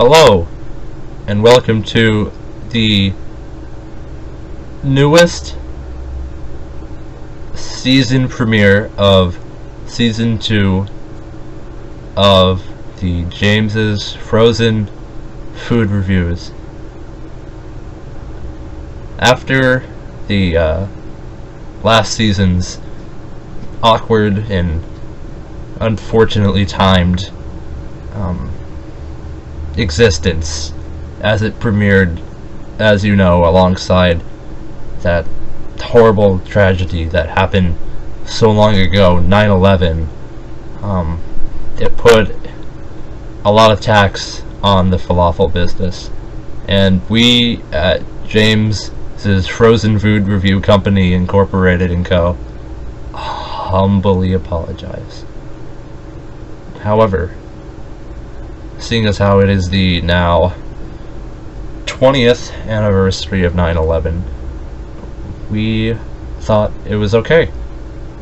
Hello, and welcome to the newest season premiere of Season 2 of the James's Frozen Food Reviews. After the last season's awkward and unfortunately timed existence, as it premiered, as you know, alongside that horrible tragedy that happened so long ago, 9/11, it put a lot of tax on the falafel business, and we at James's Frozen Food Review Company Incorporated and Co. humbly apologize. However, seeing as how it is the now 20th anniversary of 9/11, we thought it was okay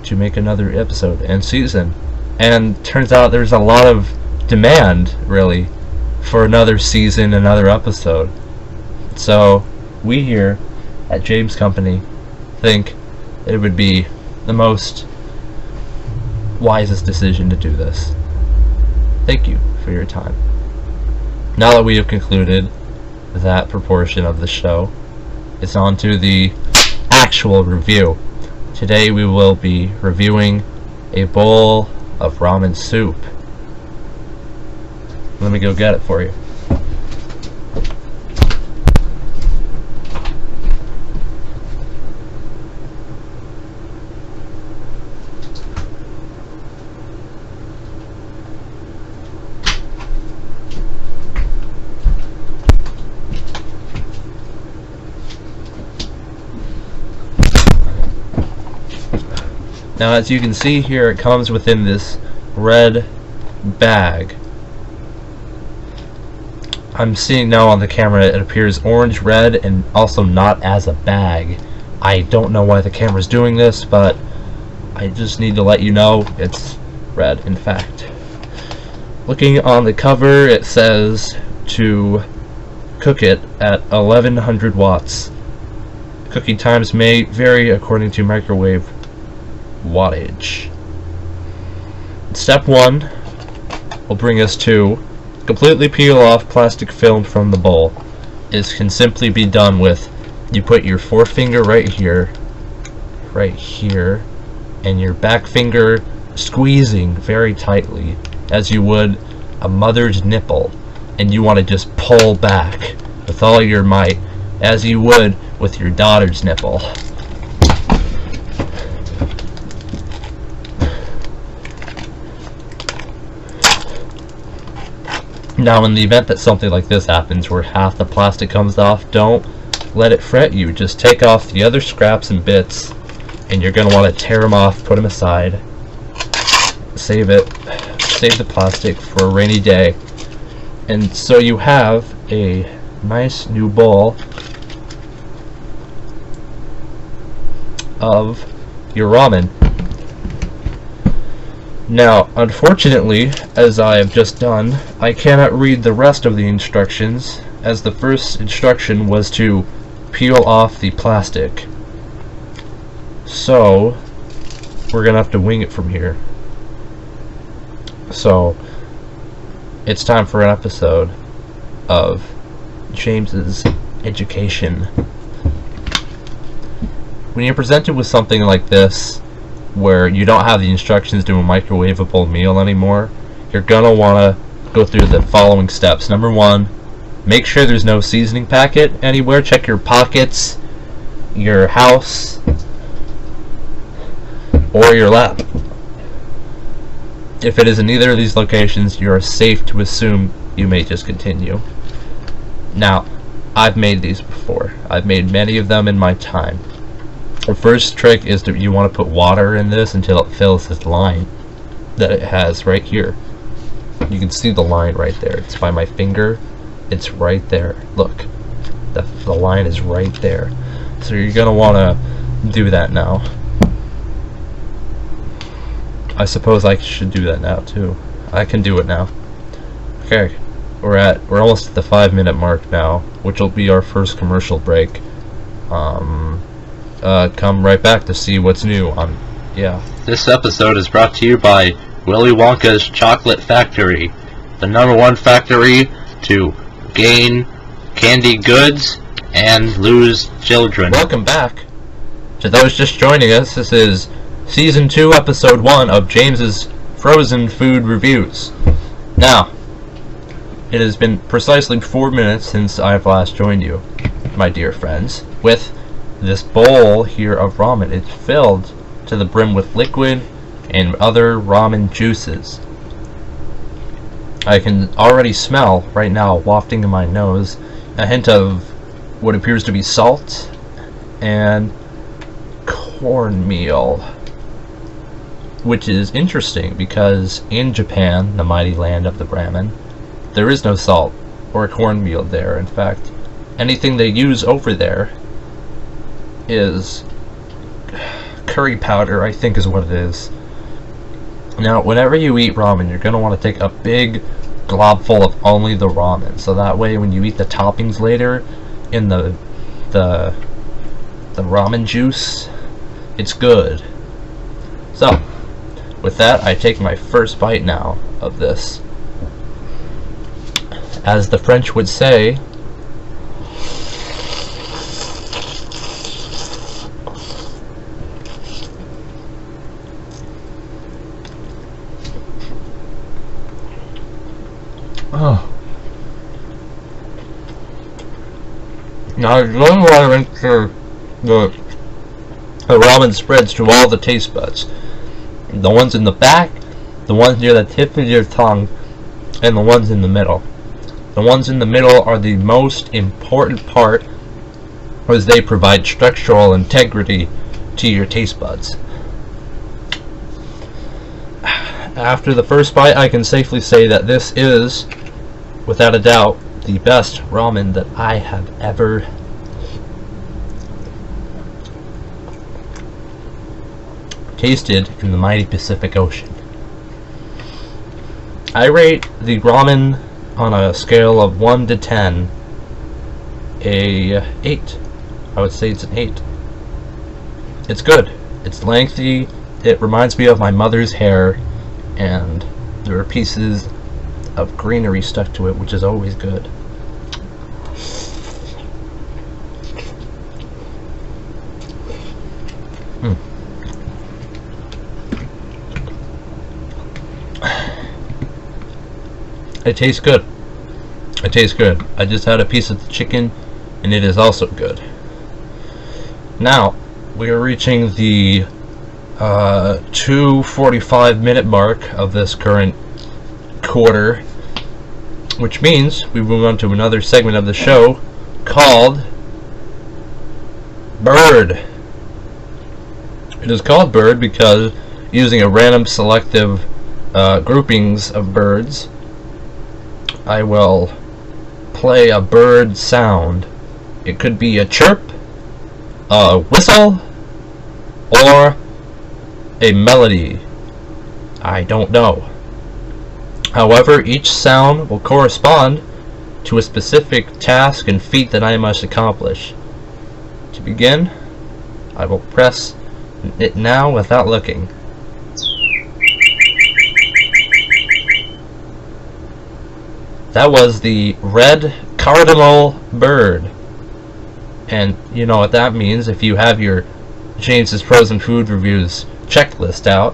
to make another episode and season. And turns out there's a lot of demand, really, for another season, another episode. So we here at James Company think it would be the most wisest decision to do this. Thank you for your time. Now that we have concluded that proportion of the show, it's on to the actual review. Today we will be reviewing a bowl of ramen soup. Let me go get it for you. Now, as you can see here, it comes within this red bag. I'm seeing now on the camera it appears orange, red, and also not as a bag. I don't know why the camera's doing this, but I just need to let you know it's red, in fact. Looking on the cover, it says to cook it at 1100 watts. Cooking times may vary according to microwave wattage. Step 1 will bring us to completely peel off plastic film from the bowl. This can simply be done with, you put your forefinger right here, and your back finger squeezing very tightly as you would a mother's nipple, and you want to just pull back with all your might as you would with your daughter's nipple. Now, in the event that something like this happens where half the plastic comes off, don't let it fret you. Just take off the other scraps and bits, and you're going to want to tear them off, put them aside, save the plastic for a rainy day. And so you have a nice new bowl of your ramen. Now, unfortunately, as I have just done, I cannot read the rest of the instructions, as the first instruction was to peel off the plastic. So, we're gonna have to wing it from here. So, it's time for an episode of James's Education. When you're presented with something like this, where you don't have the instructions to a microwavable meal anymore, you're gonna wanna go through the following steps. Number 1, make sure there's no seasoning packet anywhere. Check your pockets, your house, or your lap. If it is in either of these locations, you are safe to assume you may just continue. Now, I've made these before. I've made many of them in my time. The first trick is that you want to put water in this until it fills this line that it has right here. You can see the line right there. It's by my finger. It's right there. Look, the line is right there. So you're gonna want to do that now. I suppose I should do that now too. I can do it now. Okay, we're almost at the 5-minute mark now, which will be our first commercial break. Come right back to see what's new on, yeah. This episode is brought to you by Willy Wonka's Chocolate Factory, the #1 factory to gain candy goods and lose children. Welcome back. To those just joining us, this is Season 2, Episode 1 of James's Frozen Food Reviews. Now, it has been precisely 4 minutes since I've last joined you, my dear friends, with this bowl here of ramen. It's filled to the brim with liquid and other ramen juices. I can already smell, right now, wafting in my nose, a hint of what appears to be salt and cornmeal. Which is interesting, because in Japan, the mighty land of the ramen, there is no salt or cornmeal there. In fact, anything they use over there is curry powder, I think is what it is. Now, whenever you eat ramen, you're going to want to take a big glob full of only the ramen, so that way when you eat the toppings later in the ramen juice, it's good. So, with that, I take my first bite now of this. As the French would say, oh. Now, going right into the ramen spreads to all the taste buds. The ones in the back, the ones near the tip of your tongue, and the ones in the middle. The ones in the middle are the most important part, as they provide structural integrity to your taste buds. After the first bite, I can safely say that this is, without a doubt, the best ramen that I have ever tasted in the mighty Pacific Ocean. I rate the ramen on a scale of 1 to 10 a 8. I would say it's an 8. It's good. It's lengthy. It reminds me of my mother's hair, and there are pieces of greenery stuck to it, which is always good. It tastes good. It tastes good. I just had a piece of the chicken, and it is also good. Now, we are reaching the 2:45-minute mark of this current quarter, which means we move on to another segment of the show called Bird. It is called Bird because, using a random selective groupings of birds, I will play a bird sound. It could be a chirp, a whistle, or a melody. I don't know. However, each sound will correspond to a specific task and feat that I must accomplish. To begin, I will press it now without looking. That was the red cardinal bird. And you know what that means if you have your James's Frozen Food Reviews checklist out.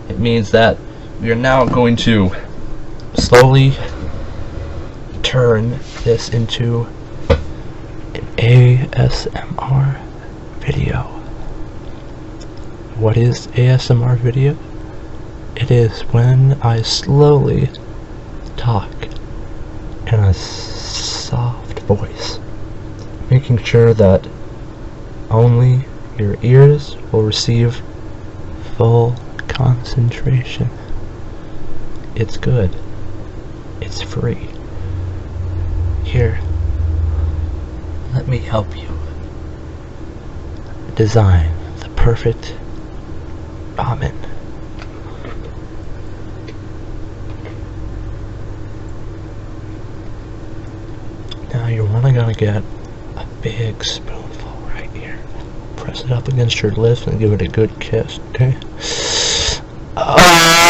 It means that we are now going to slowly turn this into an ASMR video. What is ASMR video? It is when I slowly talk in a soft voice, making sure that only your ears will receive full concentration. It's good. It's free. Here, let me help you design the perfect ramen. Now you're only gonna get a big spoonful right here. Press it up against your lips and give it a good kiss, okay? Oh.